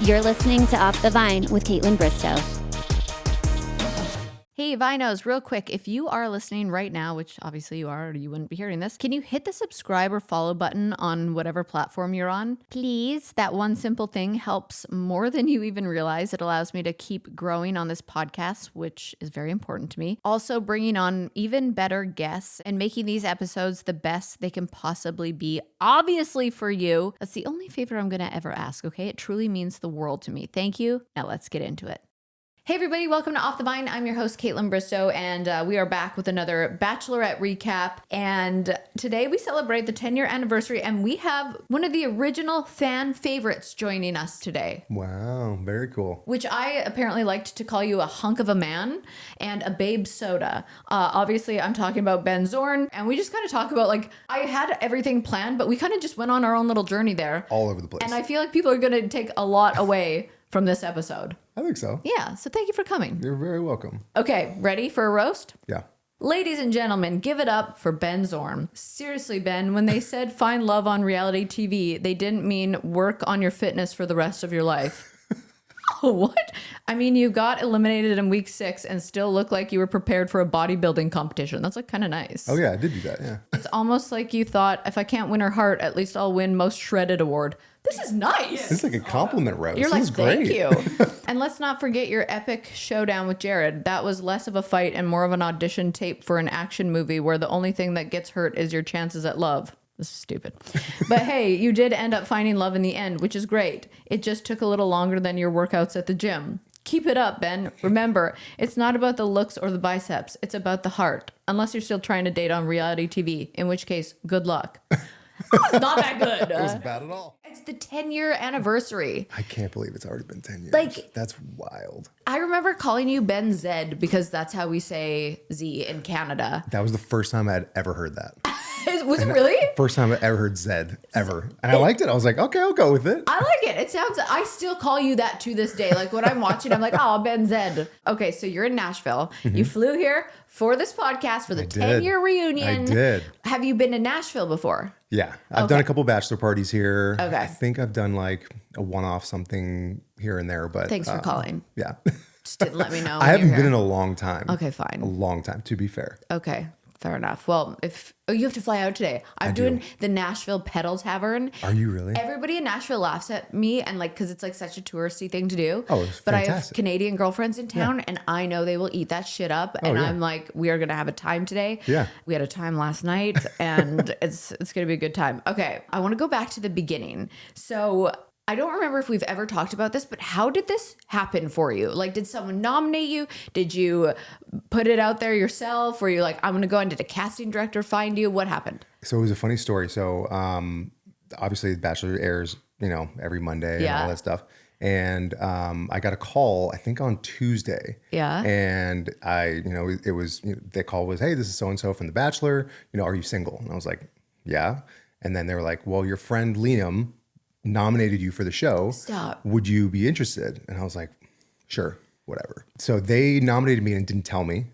You're listening to Off the Vine with Kaitlyn Bristowe. Hey, Vinos, real quick, if you are listening right now, which obviously you are, or you wouldn't be hearing this, can you hit the subscribe or follow button on whatever platform you're on? Please. That one simple thing helps more than you even realize. It allows me to keep growing on this podcast, which is very important to me. Also, bringing on even better guests and making these episodes the best they can possibly be, obviously for you. That's the only favor I'm going to ever ask, okay? It truly means the world to me. Thank you. Now let's get into it. Hey everybody, welcome to Off the Vine. I'm your host, Kaitlyn Bristowe, and we are back with another Bachelorette recap. And today we celebrate the 10-year anniversary, and we have one of the original fan favorites joining us today. Wow, very cool. Which I apparently liked to call you a hunk of a man and a babe soda. Obviously, I'm talking about Ben Zorn, and we just kind of talk about, like, I had everything planned, but we kind of just went on our own little journey there. All over the place. And I feel like people are going to take a lot away from this episode. I think so. Yeah, so thank you for coming. You're very welcome. Okay, ready for a roast? Yeah. Ladies and gentlemen, give it up for Ben Zorn. Seriously, Ben, when they said find love on reality TV, they didn't mean work on your fitness for the rest of your life. What? I mean, you got eliminated in week 6 and still look like you were prepared for a bodybuilding competition. That's like kind of nice. Oh, yeah, I did do that, yeah. It's almost like you thought, if I can't win her heart, at least I'll win most shredded award. This is nice. This is like a compliment roast. You're this like, is great. thank you. And let's not forget your epic showdown with Jared. That was less of a fight and more of an audition tape for an action movie where the only thing that gets hurt is your chances at love. This is stupid. But hey, you did end up finding love in the end, which is great. It just took a little longer than your workouts at the gym. Keep it up, Ben. Remember, it's not about the looks or the biceps. It's about the heart. Unless you're still trying to date on reality TV, in which case, good luck. It's not that good. It wasn't bad at all. It's the 10-year anniversary. I can't believe it's already been 10 years. Like, that's wild. I remember calling you Ben Zed because that's how we say Z in Canada. That was the first time I'd ever heard that. Was it really? First time I ever heard Zed, ever. And I liked it. I was like, okay, I'll go with it. I like it. It sounds, I still call you that to this day. Like when I'm watching, I'm like, oh, Ben Zed. Okay, so you're in Nashville. Mm-hmm. You flew here for this podcast for the 10-year reunion. I did. Have you been to Nashville before? Yeah. I've done a couple bachelor parties here. Okay. I think I've done like a one-off something here and there, but thanks for calling. Yeah. Just didn't let me know. I haven't been in a long time. Okay, fine. A long time, to be fair. Okay. Fair enough. Well, you have to fly out today. I'm doing the Nashville Pedal Tavern. Are you really? Everybody in Nashville laughs at me and like, cause it's like such a touristy thing to do. Oh, it's but fantastic. I have Canadian girlfriends in town and I know they will eat that shit up. And I'm like, we are going to have a time today. Yeah. We had a time last night and it's going to be a good time. Okay. I want to go back to the beginning. So I don't remember if we've ever talked about this, but how did this happen for you? Like, did someone nominate you? Did you put it out there yourself? Were you like, I'm going to go and did a casting director find you? What happened? So it was a funny story. So obviously The Bachelor airs, every Monday and all that stuff. And I got a call, I think on Tuesday. Yeah. And it was, the call was, hey, this is so-and-so from The Bachelor. Are you single? And I was like, yeah. And then they were like, well, your friend Liam nominated you for the show. Stop. Would you be interested? And I was like, sure, whatever. So they nominated me and didn't tell me.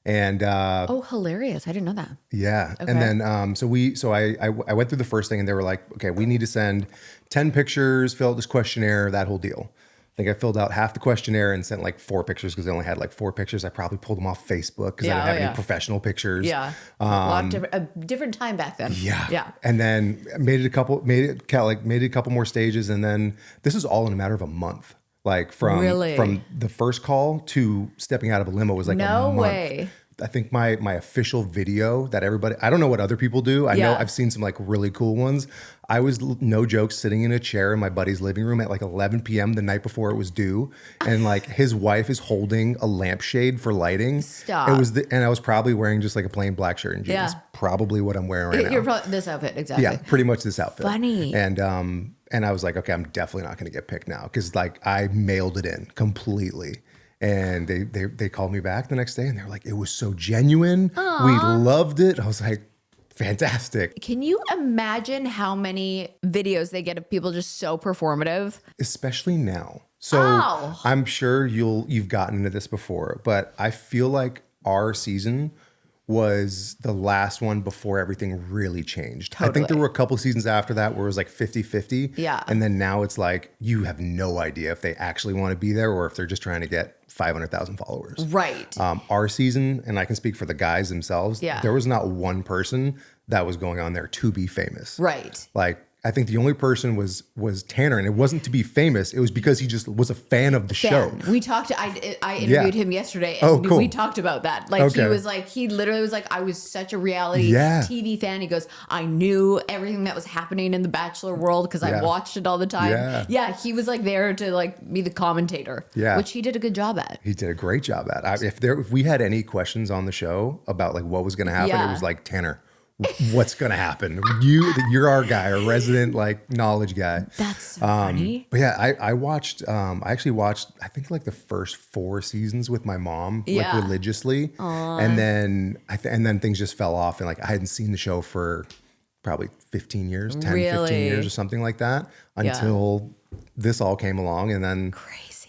And oh, hilarious. I didn't know that. yeah. Okay. And then so I went through the first thing and they were like, okay, we need to send 10 pictures, fill out this questionnaire, that whole deal. I think I filled out half the questionnaire and sent like 4 pictures because I only had like 4 pictures. I probably pulled them off Facebook because I didn't have any professional pictures. Yeah. A different time back then. Yeah. Yeah. And then made it a couple more stages. And then this is all in a matter of a month. Like from the first call to stepping out of a limo was like a month. No way. I think my official video that everybody, I don't know what other people do. I know I've seen some like really cool ones. I was, no joke, sitting in a chair in my buddy's living room at like 11 p.m. the night before it was due. And like his wife is holding a lampshade for lighting. Stop. And I was probably wearing just like a plain black shirt and jeans. Yeah. Probably what I'm wearing right now. You're probably this outfit. Exactly. Yeah, pretty much this outfit. Funny. And I was like, okay, I'm definitely not going to get picked now. Cause like I mailed it in completely. And they called me back the next day and they were like, it was so genuine. Aww. We loved it. I was like, fantastic. Can you imagine how many videos they get of people just so performative? Especially now. So I'm sure you've gotten into this before, but I feel like our season was the last one before everything really changed. Totally. I think there were a couple seasons after that where it was like 50-50. Yeah. And then now it's like, you have no idea if they actually want to be there or if they're just trying to get 500,000 followers. Right. Our season, and I can speak for the guys themselves, there was not one person that was going on there to be famous. Right. Like, I think the only person was Tanner, and it wasn't to be famous. It was because he just was a fan of the show. We talked. I interviewed him yesterday, and cool. we talked about that. Like he literally was like, I was such a reality TV fan. He goes, I knew everything that was happening in the Bachelor world because I watched it all the time. Yeah, he was like there to like be the commentator. Yeah, which he did a good job at. He did a great job at. If we had any questions on the show about like what was going to happen, it was like, Tanner, what's going to happen? You're our guy, our resident like knowledge guy. That's so funny. But yeah, I actually watched, I think like the first 4 seasons with my mom, like religiously. Aww. And then things just fell off, and like I hadn't seen the show for probably 15 years, 10, 15 years or something like that until this all came along, and then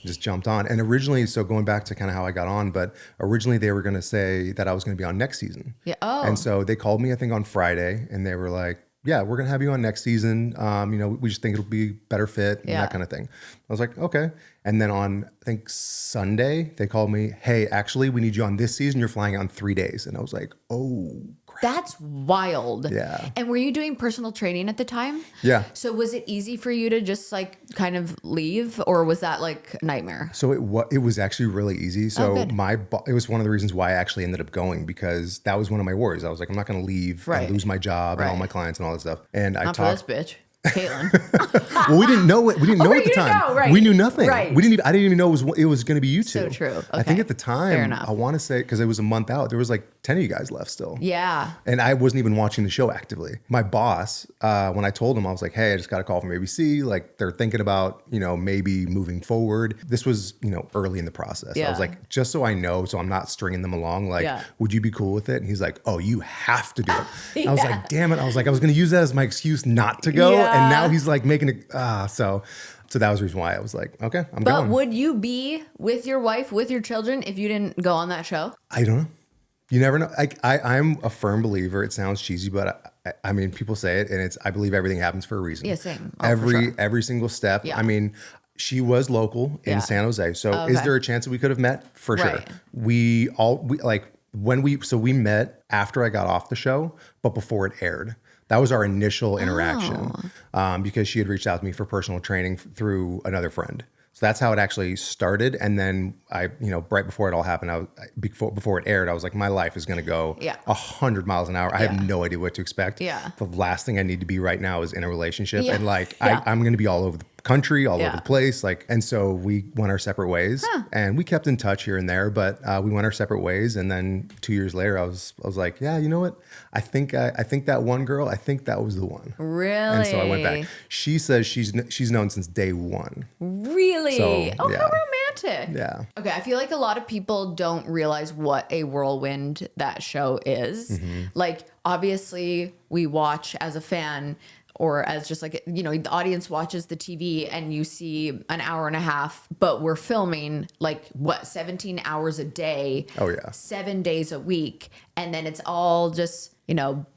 just jumped on. And originally, so going back to kind of how I got on, but originally they were going to say that I was going to be on next season. Yeah. Oh. And so they called me, I think on Friday, and they were like, yeah, we're going to have you on next season. We just think it'll be better fit and that kind of thing. I was like, okay. And then on, I think Sunday, they called me, hey, actually, we need you on this season. You're flying out in 3 days. And I was like, oh, crap. That's wild. Yeah. And were you doing personal training at the time? Yeah. So was it easy for you to just like kind of leave, or was that like a nightmare? So it was actually really easy. So it was one of the reasons why I actually ended up going, because that was one of my worries. I was like, I'm not going to leave and lose my job and all my clients and all that stuff. And not for this bitch. Kaitlyn. Well, we didn't know it. We didn't know at the time. We knew nothing. Right. I didn't even know it was going to be you two. So true. Okay. I think at the time, I want to say, because it was a month out, there was like 10 of you guys left still. Yeah. And I wasn't even watching the show actively. My boss, when I told him, I was like, hey, I just got a call from ABC. Like, they're thinking about, maybe moving forward. This was, early in the process. I was like, just so I know, so I'm not stringing them along, like, would you be cool with it? And he's like, oh, you have to do it. I was like, damn it. I was like, I was going to use that as my excuse not to go. And now he's like making it. So that was the reason why I was like, okay, I'm going. But would you be with your wife, with your children, if you didn't go on that show? I don't know. You never know. I'm a firm believer. It sounds cheesy, but I mean, people say it, and I believe everything happens for a reason. Yeah, same. Every single step. Yeah. I mean, she was local in San Jose. So is there a chance that we could have met? For sure. We met after I got off the show, but before it aired. That was our initial interaction because she had reached out to me for personal training through another friend. So that's how it actually started. And then right before it all happened, before it aired, I was like, my life is going to go 100 miles an hour. I have no idea what to expect. Yeah. The last thing I need to be right now is in a relationship. Yeah. And like, I'm going to be all over the country, all over the place. Like, and so we went our separate ways and we kept in touch here and there, but we went our separate ways. And then 2 years later, I was like, yeah, you know what? I think that one girl, I think that was the one. Really? And so I went back. She says she's known since day one. Really? So, how romantic. Yeah. Okay. I feel like a lot of people don't realize what a whirlwind that show is. Mm-hmm. Like, obviously we watch as a fan, or as just like, the audience watches the TV and you see an hour and a half, but we're filming 17 hours a day. Oh yeah. 7 days a week. And then it's all just,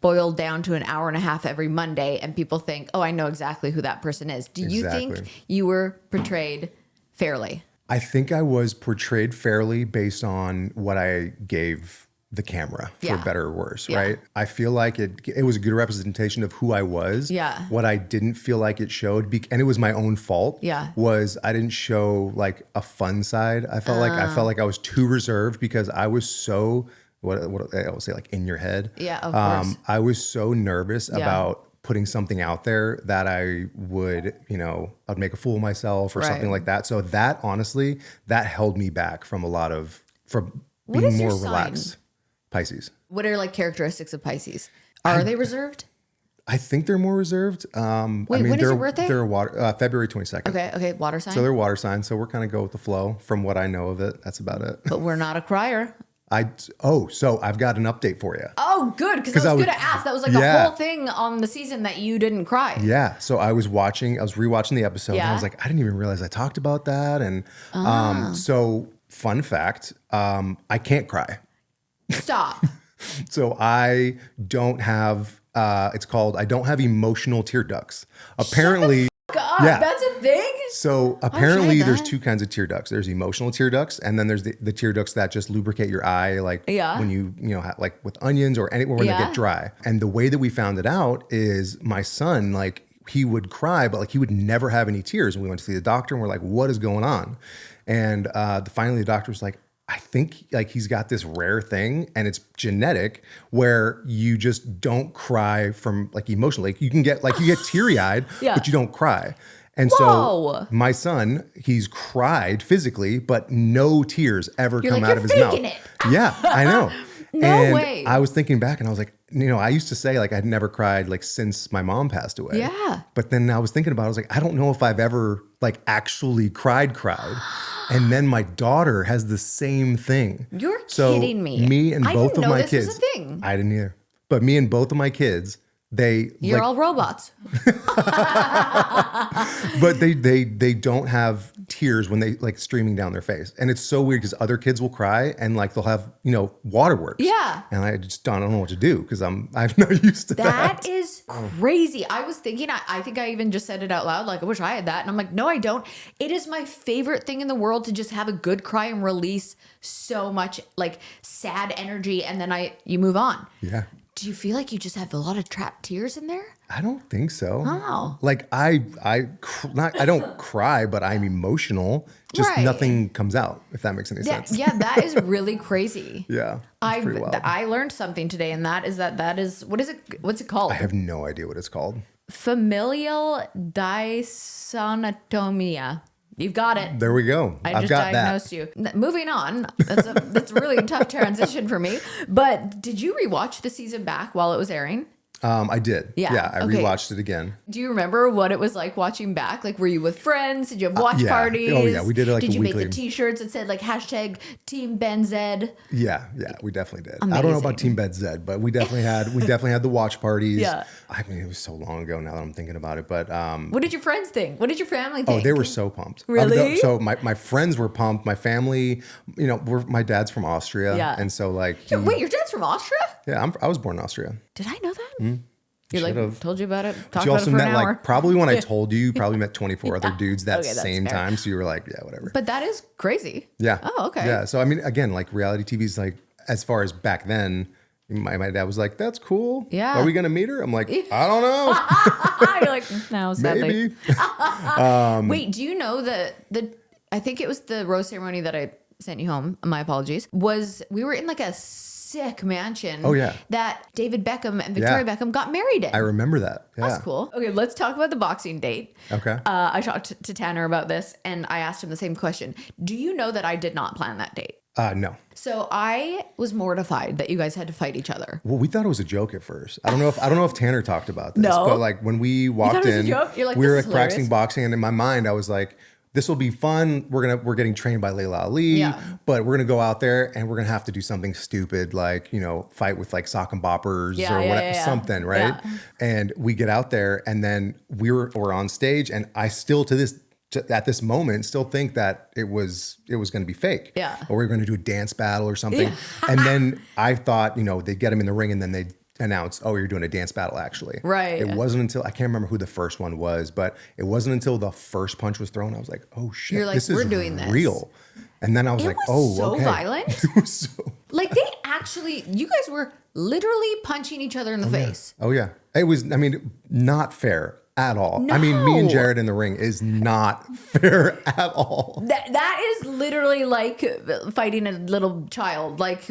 boiled down to an hour and a half every Monday. And people think, oh, I know exactly who that person is. Do you think you were portrayed fairly? I think I was portrayed fairly based on what I gave the camera, for better or worse, right? I feel like it was a good representation of who I was. Yeah. What I didn't feel like it showed, and it was my own fault, was I didn't show like a fun side. I felt like I was too reserved because I was so, what I always say, like in your head. Yeah, of course. I was so nervous about putting something out there that I would, I'd make a fool of myself or something like that. So that, honestly, that held me back from being more relaxed. Pisces. What are characteristics of Pisces? Are they reserved? I think they're more reserved. When is your birthday? They're February 22nd. Okay, water sign. So they're water signs. So we're kind of go with the flow from what I know of it. That's about it. But we're not a crier. So I've got an update for you. Oh, good, because I was going to ask. That was like a whole thing on the season that you didn't cry. Yeah. So I was rewatching the episode, and I was like, I didn't even realize I talked about that. And so fun fact, I can't cry. Stop. So I don't have, I don't have emotional tear ducts. Apparently, God, yeah. that's a thing? So apparently tried there's that. two kinds of tear ducts. There's emotional tear ducts, and then there's the tear ducts that just lubricate your eye, like when you like with onions or anywhere when they get dry. And the way that we found it out is my son, like he would cry, but like he would never have any tears. And we went to see the doctor and we're like, what is going on? And finally the doctor was like, I think like he's got this rare thing and it's genetic where you just don't cry from like emotionally. Like you get teary eyed, but you don't cry. And so my son, he's cried physically, but no tears ever come out of his mouth. It. Yeah, I know. No way. I was thinking back and I was like, I used to say like I'd never cried like since my mom passed away. Yeah. But then I was thinking about it, I was like, I don't know if I've ever like actually cried. And then my daughter has the same thing. You're kidding me. Me and both of my this kids. was a thing. I didn't either. But me and both of my kids, You're all robots. but they don't have tears when they like streaming down their face. And it's so weird because other kids will cry and like they'll have, waterworks. Yeah. And I just don't know what to do because I'm not used to that. That is crazy. I was thinking, I think I even just said it out loud, like, I wish I had that. And I'm like, no, I don't. It is my favorite thing in the world to just have a good cry and release so much like sad energy. And then you move on. Yeah. Do you feel like you just have a lot of trapped tears in there? I don't think so. Oh. Like I don't cry, but I'm emotional. Just nothing comes out, if that makes any sense. Yeah, that is really crazy. Yeah. Pretty wild. I learned something today, and that is what is it? What's it called? I have no idea what it's called. Familial dysautonomia. You've got it. There we go. I I've just got diagnosed you. Moving on. That's a really tough transition for me. But did you rewatch the season back while it was airing? I did. Yeah. I rewatched it again. Do you remember what it was like watching back? Like, were you with friends? Did you have watch yeah. parties? Oh yeah, we did it like Did a you weekly. make the T-shirts that said like hashtag Team Ben Zed? Yeah, we definitely did. Amazing. I don't know about Team Bed Zed, but we definitely had the watch parties. Yeah. I mean, it was so long ago now that I'm thinking about it, but what did your friends think? What did your family think? oh, they were so pumped. Really? So my friends were pumped. My family, my dad's from Austria, Yeah. and so like Wait, your dad's from Austria? yeah, I was born in Austria. Did I know that? You're like, Should've. told you about it. But Talked you about also it for met an hour. like probably when I told you, you probably met 24 other dudes that Okay, that's same fair. time. So you were like, yeah, whatever. But that is crazy. Yeah. Oh, okay. Yeah. So I mean, again, like reality TV is like, as far as back then, my dad was like, "That's cool. Yeah. Are we gonna meet her?" I'm like, I don't know. You're like, no, sadly. Maybe. Wait, do you know that I think it was the rose ceremony that I sent you home. My apologies. We were in like a sick mansion. Oh, yeah. That David Beckham and Victoria Beckham got married in. I remember that. Yeah. That's cool. Okay, let's talk about the boxing date. Okay. I talked to Tanner about this and I asked him the same question. Do you know that I did not plan that date? No. So I was mortified that you guys had to fight each other. Well, we thought it was a joke at first. I don't know if Tanner talked about this. No. But like when we walked thought it was a in, joke? You're like, we were this like is practicing hilarious. boxing, and in my mind, I was like, this will be fun. We're getting trained by Layla Ali, Yeah. but we're gonna go out there and we're gonna have to do something stupid like fight with like sock and boppers or whatever, something, right? Yeah. And we get out there, and then we're on stage, and I still at this moment still think that it was going to be fake. Yeah. Or we were going to do a dance battle or something. And then I thought, they'd get him in the ring and then they'd announce, oh, you're doing a dance battle actually. Right. It wasn't until, I can't remember who the first one was, but it wasn't until the first punch was thrown, I was like, oh shit, You're like, this is we're doing this. real. And then I was It like, was oh, so okay. violent. It was so Like you guys were literally punching each other in the face. Oh yeah. It was, not fair at all. Me and No. Jared in the ring is not fair at all. That is literally like fighting a little child, like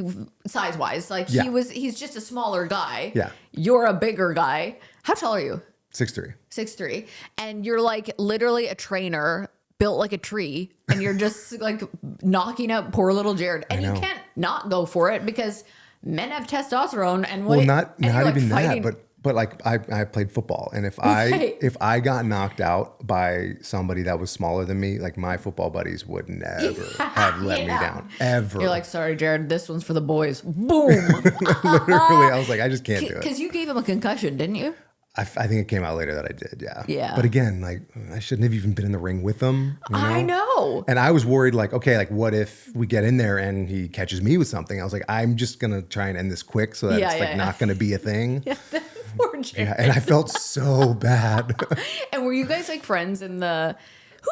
size wise. Like Yeah. he's just a smaller guy. Yeah. You're a bigger guy. How tall are you? 6'3". 6'3". And you're like literally a trainer built like a tree. And you're just like knocking out poor little Jared. And you know. can't not go for it because men have testosterone and Well, not and you're, like, even fighting. that, but like I played football, and if Right. I got knocked out by somebody that was smaller than me, like my football buddies would never have let me down ever. You're like, sorry, Jared, this one's for the boys. Boom. Literally, I was like, I just can't do it. Because you gave him a concussion, didn't you? I think it came out later that I did, yeah. Yeah. But again, like, I shouldn't have even been in the ring with them. I know. And I was worried, like, okay, like, what if we get in there and he catches me with something? I was like, I'm just going to try and end this quick so that it's not going to be a thing. Yeah, poor Jared. Yeah, and I felt so bad. And were you guys like friends in the...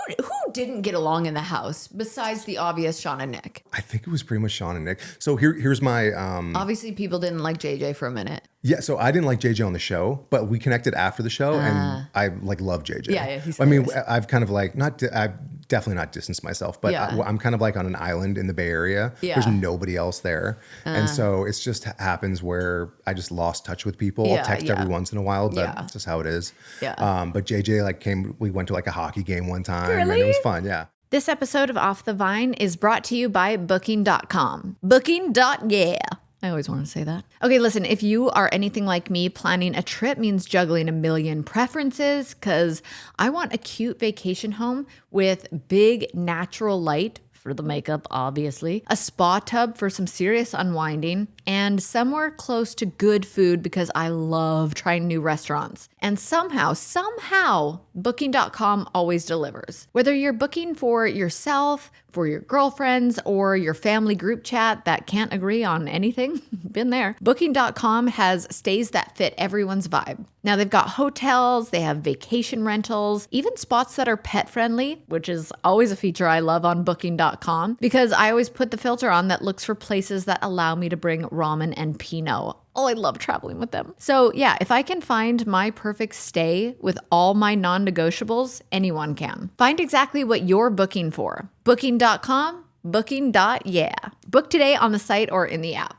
Who didn't get along in the house besides the obvious Sean and Nick? I think it was pretty much Sean and Nick. So here's my... Obviously, people didn't like JJ for a minute. Yeah, so I didn't like JJ on the show, but we connected after the show, and I like love JJ. Yeah, he's I mean, hilarious. I've kind of like I've definitely not distanced myself, but I'm kind of like on an island in the Bay Area. Yeah. There's nobody else there, and so it's just happens where I just lost touch with people. I'll text every once in a while, but it's just how it is. Yeah. But JJ like came. We went to like a hockey game one time, and Really? it was fun. Yeah. This episode of Off the Vine is brought to you by Booking.com. Booking.yeah. I always want to say that. Okay, listen, if you are anything like me, planning a trip means juggling a million preferences because I want a cute vacation home with big natural light for the makeup, obviously, a spa tub for some serious unwinding, and somewhere close to good food because I love trying new restaurants. And somehow, Booking.com always delivers. Whether you're booking for yourself, for your girlfriends, or your family group chat that can't agree on anything, been there. Booking.com has stays that fit everyone's vibe. Now they've got hotels, they have vacation rentals, even spots that are pet friendly, which is always a feature I love on Booking.com because I always put the filter on that looks for places that allow me to bring ramen and Pinot. Oh, I love traveling with them. So yeah, if I can find my perfect stay with all my non-negotiables, anyone can. Find exactly what you're booking for. Booking.com, booking.yeah. Book today on the site or in the app.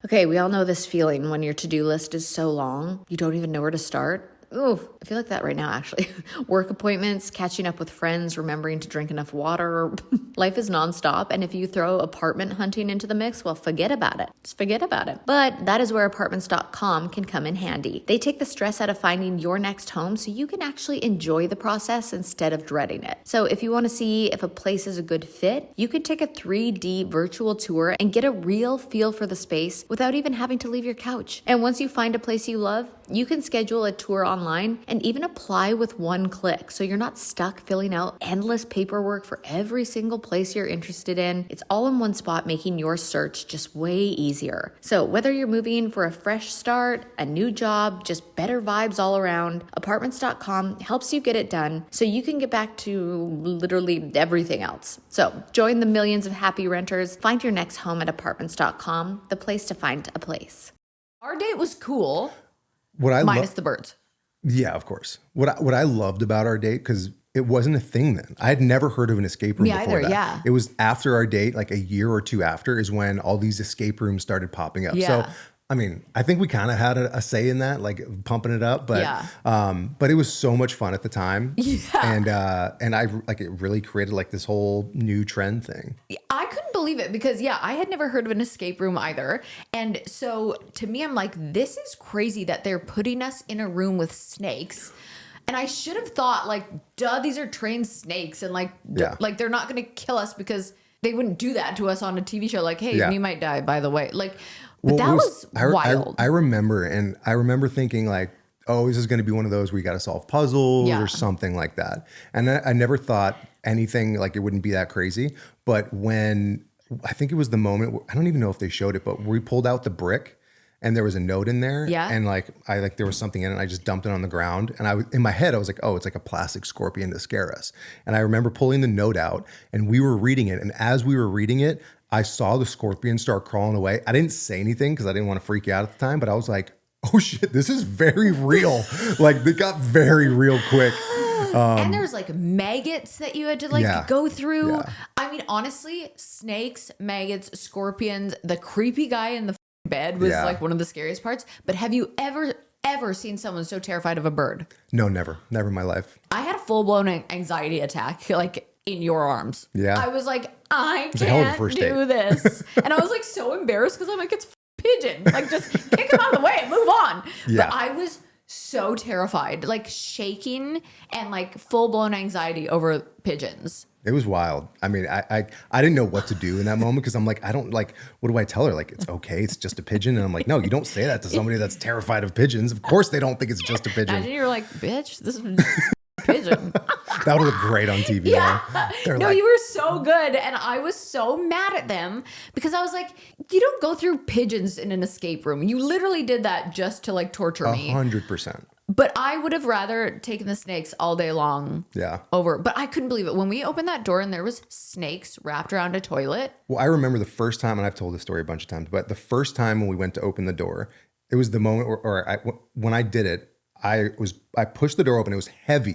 Okay, we all know this feeling when your to-do list is so long, you don't even know where to start. Ooh, I feel like that right now, actually. Work appointments, catching up with friends, remembering to drink enough water. Life is nonstop. And if you throw apartment hunting into the mix, well, forget about it. Just forget about it. But that is where apartments.com can come in handy. They take the stress out of finding your next home so you can actually enjoy the process instead of dreading it. So if you want to see if a place is a good fit, you can take a 3D virtual tour and get a real feel for the space without even having to leave your couch. And once you find a place you love, you can schedule a tour online and even apply with one click. So you're not stuck filling out endless paperwork for every single place you're interested in. It's all in one spot, making your search just way easier. So whether you're moving for a fresh start, a new job, just better vibes all around, apartments.com helps you get it done so you can get back to literally everything else. So join the millions of happy renters. Find your next home at apartments.com, the place to find a place. Our date was cool. Minus the birds. Yeah, of course. What I loved about our date, because it wasn't a thing then. I had never heard of an escape room before that. Yeah. It was after our date, like a year or two after, is when all these escape rooms started popping up. Yeah. So, I mean, I think we kind of had a say in that, like pumping it up. But but it was so much fun at the time. Yeah. And I like it really created like this whole new trend thing. I couldn't believe it because I had never heard of an escape room either. And so to me, I'm like, this is crazy that they're putting us in a room with snakes. And I should have thought like, duh, these are trained snakes. And like they're not going to kill us because they wouldn't do that to us on a TV show. Like, hey, we might die, by the way. Like, but that was wild. I remember thinking like, oh, this is going to be one of those where you got to solve puzzles or something like that. And I never thought anything like it wouldn't be that crazy. But when I think it was the moment, I don't even know if they showed it, but we pulled out the brick and there was a note in there. Yeah. And there was something in it and I just dumped it on the ground. And in my head, I was like, oh, it's like a plastic scorpion to scare us. And I remember pulling the note out and we were reading it. And as we were reading it, I saw the scorpion start crawling away. I didn't say anything because I didn't want to freak you out at the time, but I was like, oh shit, this is very real. Like they got very real quick. And there's like maggots that you had to go through. Yeah. I mean, honestly, snakes, maggots, scorpions, the creepy guy in the bed was like one of the scariest parts. But have you ever seen someone so terrified of a bird? No, never in my life. I had a full-blown anxiety attack, like in your arms. Yeah. I was like, I can't do this. And I was like so embarrassed because I'm like, it's pigeon. Like just kick him out of the way and move on. Yeah. But I was so terrified, like shaking and like full blown anxiety over pigeons. It was wild. I mean, I didn't know what to do in that moment because I'm like, I don't like, what do I tell her? Like, it's okay. It's just a pigeon. And I'm like, no, you don't say that to somebody that's terrified of pigeons. Of course they don't think it's just a pigeon. Imagine you're like, bitch, this is a pigeon. That would look great on TV. Yeah. No, like, you were so good. And I was so mad at them because I was like, you don't go through pigeons in an escape room. You literally did that just to like torture me. 100%. But I would have rather taken the snakes all day long. Yeah. Over. But I couldn't believe it. When we opened that door and there was snakes wrapped around a toilet. Well, I remember the first time, and I've told this story a bunch of times, but the first time when we went to open the door, it was the moment when I did it, I pushed the door open. It was heavy.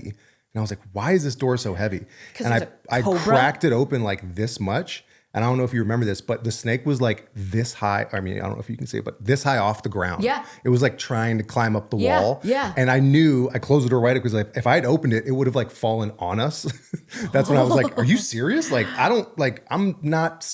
And I was like, why is this door so heavy? And I cracked it open like this much. And I don't know if you remember this, but the snake was like this high. I mean, I don't know if you can see it, but this high off the ground. Yeah. It was like trying to climb up the wall. Yeah. And I knew, I closed the door right because like, if I had opened it, it would have like fallen on us. That's when I was like, are you serious? Like, I'm not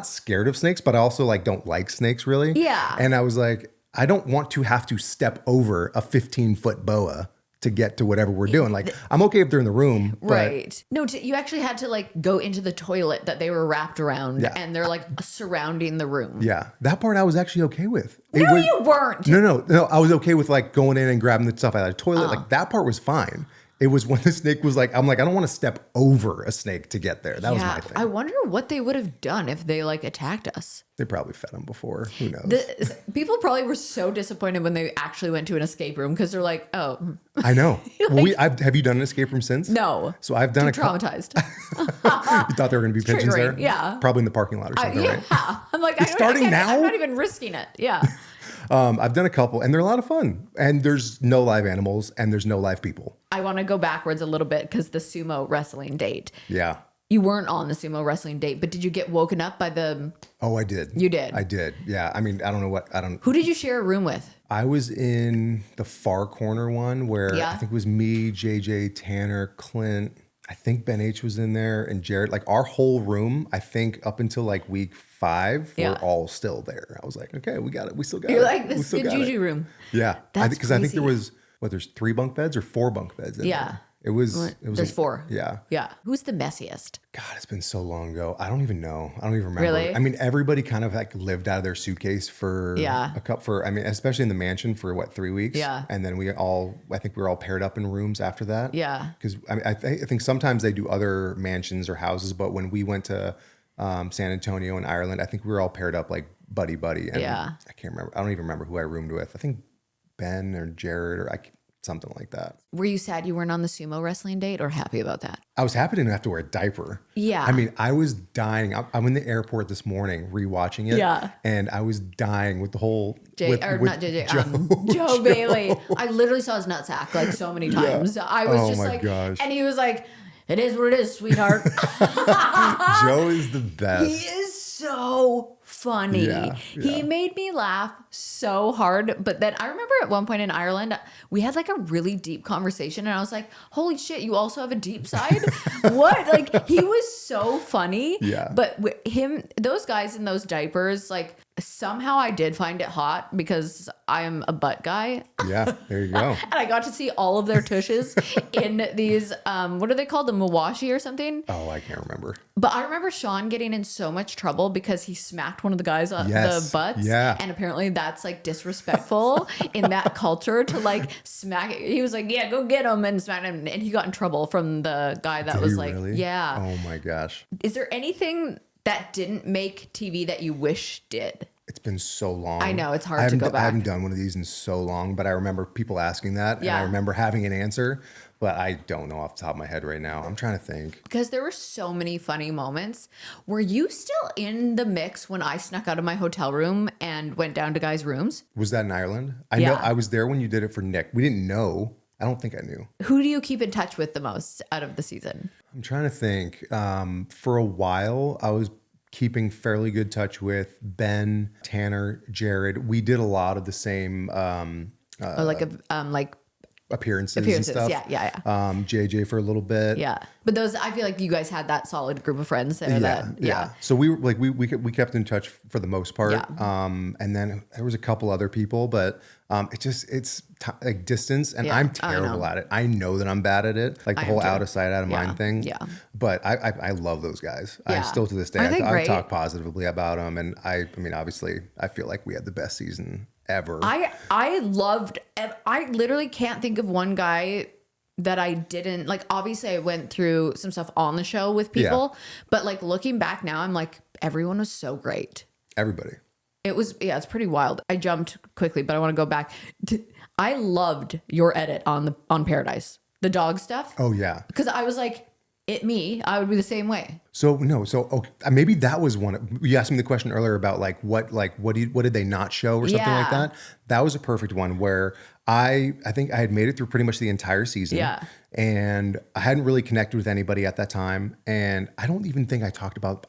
scared of snakes, but I also like don't like snakes really. Yeah. And I was like, I don't want to have to step over a 15-foot boa to get to whatever we're doing. Like, I'm okay if they're in the room. Right. No, you actually had to like go into the toilet that they were wrapped around and they're like surrounding the room. Yeah. That part I was actually okay with. You weren't. No. I was okay with like going in and grabbing the stuff out of the toilet. Like that part was fine. It was when the snake was like, I'm like, I don't want to step over a snake to get there. That was my thing. I wonder what they would have done if they like attacked us. They probably fed them before. Who knows? People probably were so disappointed when they actually went to an escape room because they're like, oh. I know. Have you done an escape room since? No. So I've done traumatized. You thought there were going to be pigeons there? Yeah. Probably in the parking lot or something, right? Yeah. I'm like, starting now? I'm not even risking it. Yeah. I've done a couple and they're a lot of fun. And there's no live animals and there's no live people. I want to go backwards a little bit because the sumo wrestling date. Yeah. You weren't on the sumo wrestling date, but did you get woken up by the... Oh, I did. You did? I did. Yeah. I mean, I don't know Who did you share a room with? I was in the far corner one where I think it was me, JJ, Tanner, Clint. I think Ben H was in there and Jared. Like our whole room, I think up until like week 5, we're all still there. I was like, okay, we got it. We still got it. You're like, this is good juju room. Yeah. That's because I think there was, there's 3 bunk beds or 4 bunk beds in there. It was. There's 4. Yeah. Yeah. Who's the messiest? God, it's been so long ago. I don't even know. I don't even remember. Really? I mean, everybody kind of like lived out of their suitcase for especially in the mansion for 3 weeks. Yeah. And then I think we were all paired up in rooms after that. Yeah. Because I think sometimes they do other mansions or houses, but when we went to San Antonio and Ireland, I think we were all paired up like buddy. And I can't remember. I don't even remember who I roomed with. I think Ben or Jared or something like that. Were you sad you weren't on the sumo wrestling date or happy about that? I was happy to not have to wear a diaper. Yeah. I mean, I was dying. I'm in the airport this morning rewatching it. Yeah. And I was dying with the whole... Joe Bailey. I literally saw his nutsack like so many times. Yeah. I was just like... Gosh. And he was like, it is what it is, sweetheart. Joe is the best. He is so funny. Yeah. He made me laugh so hard. But then I remember at one point in Ireland, we had like a really deep conversation and I was like, holy shit, you also have a deep side? What? Like he was so funny. Yeah. But those guys in those diapers, like somehow I did find it hot because I am a butt guy. Yeah, there you go. And I got to see all of their tushes in these, what are they called? The Mawashi or something? Oh, I can't remember. But I remember Sean getting in so much trouble because he smacked one of the guys on the butts. Yeah. And apparently that's like disrespectful in that culture to like smack. He was like, yeah, go get him and smack him. And he got in trouble from the guy that was like, really? Yeah. Oh my gosh. Is there anything that didn't make TV that you wish did? It's been so long. I know, it's hard to go back. I haven't done one of these in so long, but I remember people asking that and I remember having an answer, but I don't know off the top of my head right now. I'm trying to think. Because there were so many funny moments. Were you still in the mix when I snuck out of my hotel room and went down to guys' rooms? Was that in Ireland? I know I was there when you did it for Nick. We didn't know. I don't think I knew. Who do you keep in touch with the most out of the season? I'm trying to think. For a while, I was keeping fairly good touch with Ben, Tanner, Jared. We did a lot of the same. appearances and stuff. Yeah. JJ for a little bit. Yeah. But those, I feel like you guys had that solid group of friends there. Yeah. So we were like, we kept in touch for the most part. Yeah. And then there was a couple other people, but it's like distance, and I'm terrible at it. I know that I'm bad at it, like the whole out of sight, out of mind thing. Yeah. But I love those guys. Yeah. I still to this day, I talk positively about them. And I mean, obviously, I feel like we had the best season ever. I literally can't think of one guy that I didn't like. Obviously, I went through some stuff on the show with people, but like looking back now, I'm like, everyone was so great. Everybody. It was, it's pretty wild. I jumped quickly, but I want to go back. I loved your edit on Paradise, the dog stuff. Oh yeah. Because I was like, I would be the same way. So maybe that was one. You asked me the question earlier about what did they not show or something like that. That was a perfect one where I think I had made it through pretty much the entire season. Yeah. And I hadn't really connected with anybody at that time. And I don't even think I talked about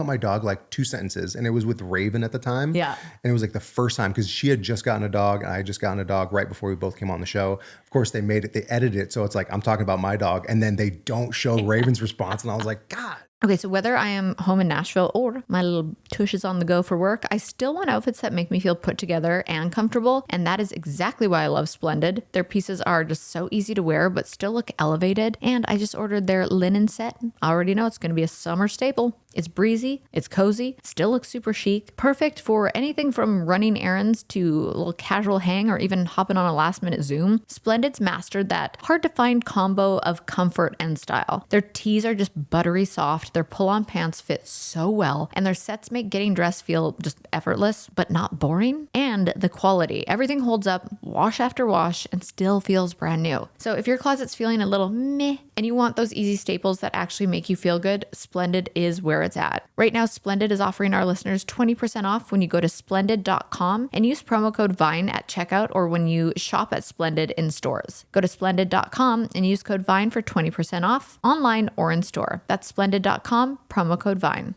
my dog like 2 sentences, and it was with Raven at the time. Yeah. And it was like the first time, because she had just gotten a dog and I had just gotten a dog right before we both came on the show. Of course, they edited it. So it's like, I'm talking about my dog, and then they don't show Raven's response. And I was like, God. Okay, so whether I am home in Nashville or my little tush is on the go for work, I still want outfits that make me feel put together and comfortable, and that is exactly why I love Splendid. Their pieces are just so easy to wear, but still look elevated, and I just ordered their linen set. I already know it's going to be a summer staple. It's breezy, it's cozy, still looks super chic, perfect for anything from running errands to a little casual hang or even hopping on a last minute Zoom. Splendid's mastered that hard to find combo of comfort and style. Their tees are just buttery soft, their pull-on pants fit so well, and their sets make getting dressed feel just effortless, but not boring. And the quality, everything holds up, wash after wash, and still feels brand new. So if your closet's feeling a little meh, and you want those easy staples that actually make you feel good, Splendid is where it's at. Right now, Splendid is offering our listeners 20% off when you go to splendid.com and use promo code VINE at checkout, or when you shop at Splendid in stores. Go to splendid.com and use code VINE for 20% off, online or in store. That's splendid.com, promo code VINE.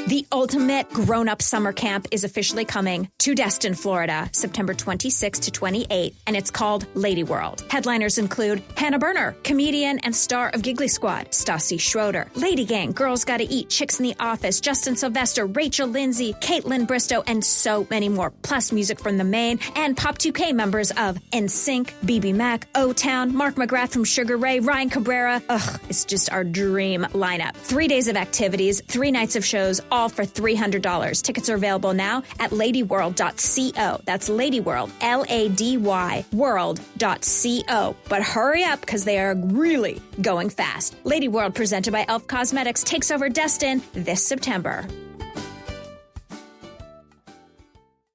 The ultimate grown-up summer camp is officially coming to Destin, Florida, September 26th to 28th, and it's called Lady World. Headliners include Hannah Berner, comedian and star of Giggly Squad, Stassi Schroeder, Lady Gang, Girls Gotta Eat, Chicks in the Office, Justin Sylvester, Rachel Lindsay, Kaitlyn, Bristowe, and so many more, plus music from the Maine and Pop 2K members of NSYNC, BB Mac, O-Town, Mark McGrath from Sugar Ray, Ryan Cabrera. It's just our dream lineup. 3 days of activities, 3 nights of shows, all for $300. Tickets are available now at ladyworld.co. That's Ladyworld, LADY, world.co. But hurry up, because they are really going fast. Lady World, presented by Elf Cosmetics, takes over Destin this September.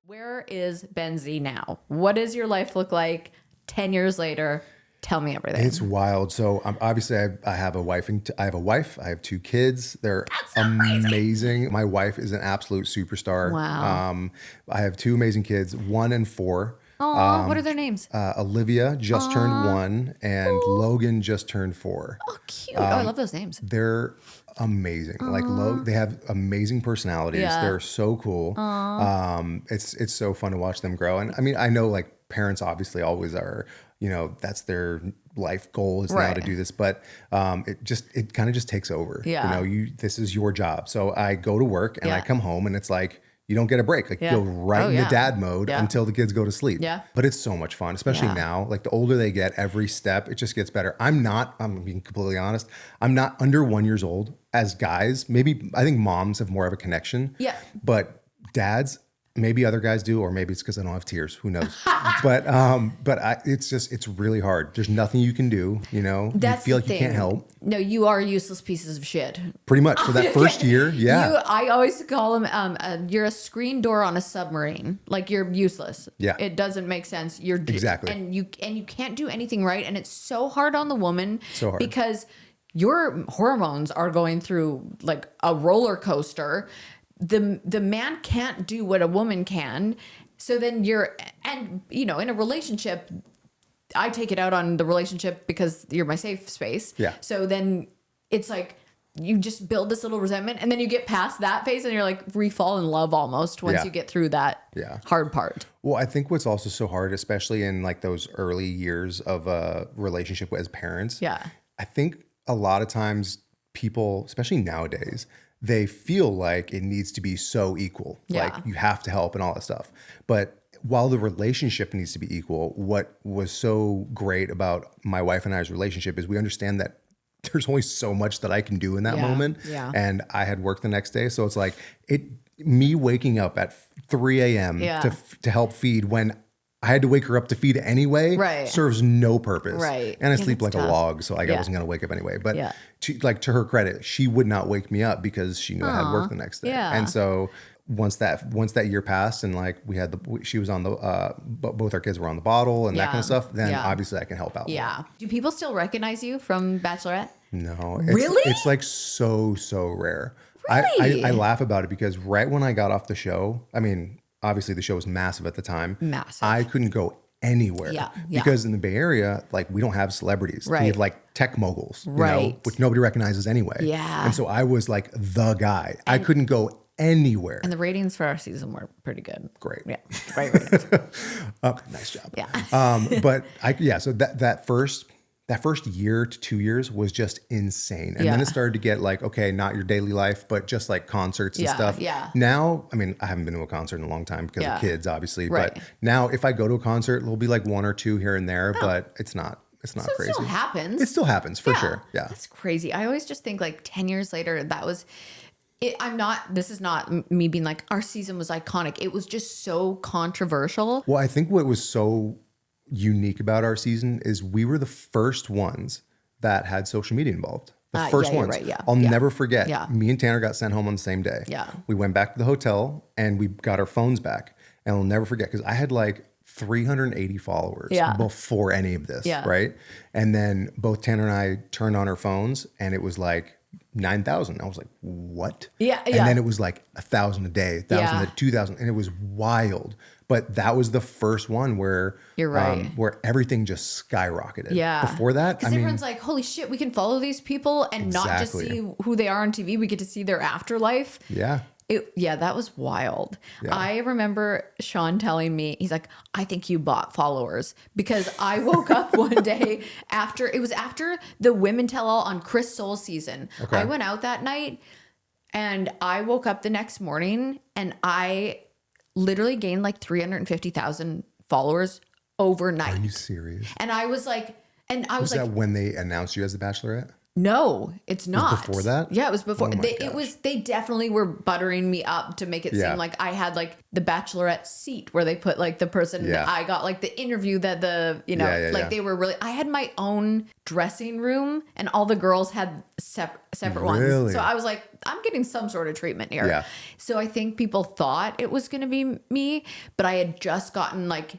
Where is Benzie now? What does your life look like 10 years later? Tell me everything. It's wild. So obviously I have a wife, and I have 2 kids. They're so amazing. Crazy. My wife is an absolute superstar. Wow. I have 2 amazing kids, 1 and 4. Oh, what are their names? Olivia just turned 1, and Logan just turned 4. Oh, cute. I love those names. They're amazing. Like they have amazing personalities. Yeah. They're so cool. It's so fun to watch them grow. And I mean, I know like parents obviously always are, that's their life goal is now to do this, but it kind of just takes over. Yeah. This is your job. So I go to work and I come home and it's like, you don't get a break. Like you go right into dad mode until the kids go to sleep. Yeah. But it's so much fun, especially now. Like the older they get, every step, it just gets better. I'm being completely honest. I'm not under 1 year old as guys. Maybe I think moms have more of a connection. Yeah. But dads, maybe other guys do, or maybe it's because I don't have tears. Who knows? but it's really hard. There's nothing you can do. That's you feel like you can't help. No, you are useless pieces of shit. Pretty much for that first year. Yeah. I always call them. You're a screen door on a submarine. Like you're useless. Yeah. It doesn't make sense. Exactly. And you can't do anything right. And it's so hard on the woman. So hard because your hormones are going through like a roller coaster. The man can't do what a woman can. So then in a relationship, I take it out on the relationship because you're my safe space. Yeah. So then it's like you just build this little resentment, and then you get past that phase and you're like re-fall in love almost once you get through that hard part. Well, I think what's also so hard, especially in like those early years of a relationship as parents. Yeah. I think a lot of times people, especially nowadays, they feel like it needs to be so equal. Yeah. Like you have to help and all that stuff. But while the relationship needs to be equal, what was so great about my wife and I's relationship is we understand that there's only so much that I can do in that moment. Yeah. And I had work the next day. So it's like me waking up at 3 a.m. to help feed when I had to wake her up to feed anyway serves no purpose. Right. And I sleep like a log. So like I wasn't going to wake up anyway. But to her credit, she would not wake me up because she knew I had work the next day. Yeah. And so once that year passed and like we had she was on the, both our kids were on the bottle and that kind of stuff, then obviously I can help out. Yeah. More. Do people still recognize you from Bachelorette? No. Really? It's like so rare. Really? I laugh about it because right when I got off the show, I mean, obviously the show was massive at the time. Massive. I couldn't go anywhere because in the Bay Area, like we don't have celebrities. We have like tech moguls, you know, which nobody recognizes anyway. Yeah. And so I was like the guy. I couldn't go anywhere. And the ratings for our season were pretty good. Great. Yeah. Great ratings. Nice job. Yeah. But so that first year to 2 years was just insane. And then it started to get like, okay, not your daily life, but just like concerts and stuff. Yeah. Now, I mean, I haven't been to a concert in a long time because of kids, obviously. Right. But now if I go to a concert, there'll be like one or two here and there, but it's not crazy. It still happens. It still happens for sure. Yeah. That's crazy. I always just think like 10 years later, that was it. This is not me being like, our season was iconic. It was just so controversial. Well, I think what was so unique about our season is we were the first ones that had social media involved. The first ones. Right, I'll never forget. Yeah. Me and Tanner got sent home on the same day. Yeah. We went back to the hotel and we got our phones back. And I'll never forget because I had like 380 followers before any of this. Yeah. Right. And then both Tanner and I turned on our phones and it was like 9,000. I was like, what? Yeah. And then it was like 1,000 a day, 1,000 to 2,000. And it was wild. But that was the first one where you're right, where everything just skyrocketed. Yeah. Before that, because everyone's like, "Holy shit, we can follow these people and not just see who they are on TV. We get to see their afterlife." Yeah. That was wild. Yeah. I remember Sean telling me, he's like, "I think you bought followers," because I woke up one day after the Women Tell All on Chris Soule's season. Okay. I went out that night, and I woke up the next morning, and I literally gained like 350,000 followers overnight. Are you serious? And I was like, was that when they announced you as the Bachelorette? No, it's not. It was before that? Yeah, it was before. They definitely were buttering me up to make it seem like I had like the Bachelorette seat where they put like the person that I got like the interview that they were really, I had my own dressing room and all the girls had separate ones. So I was like, I'm getting some sort of treatment here. Yeah. So I think people thought it was going to be me, but I had just gotten like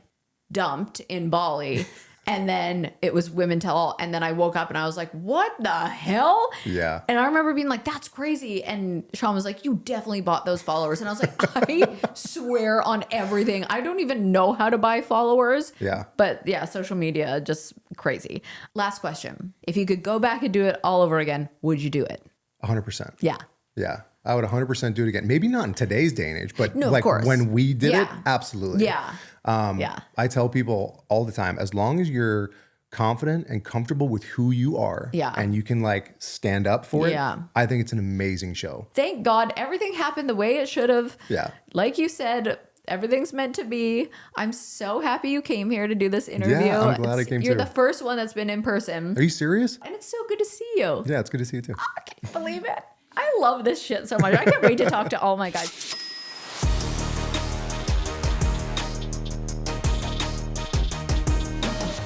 dumped in Bali. And then it was Women Tell All. And then I woke up and I was like, what the hell? Yeah. And I remember being like, that's crazy. And Sean was like, you definitely bought those followers. And I was like, I swear on everything. I don't even know how to buy followers. Yeah. But yeah, social media, just crazy. Last question. If you could go back and do it all over again, would you do it? 100%. Yeah. Yeah. I would 100% do it again. Maybe not in today's day and age, but no, like of course. when we did it, absolutely. Yeah. I tell people all the time, as long as you're confident and comfortable with who you are and you can like stand up for it, I think it's an amazing show. Thank God everything happened the way it should have. Yeah. Like you said, everything's meant to be. I'm so happy you came here to do this interview. Yeah, I'm glad I came You're too. the first one that's been in person. Are you serious? And it's so good to see you. Yeah, it's good to see you too. I can't believe it. I love this shit so much. I can't wait to talk to all my guys.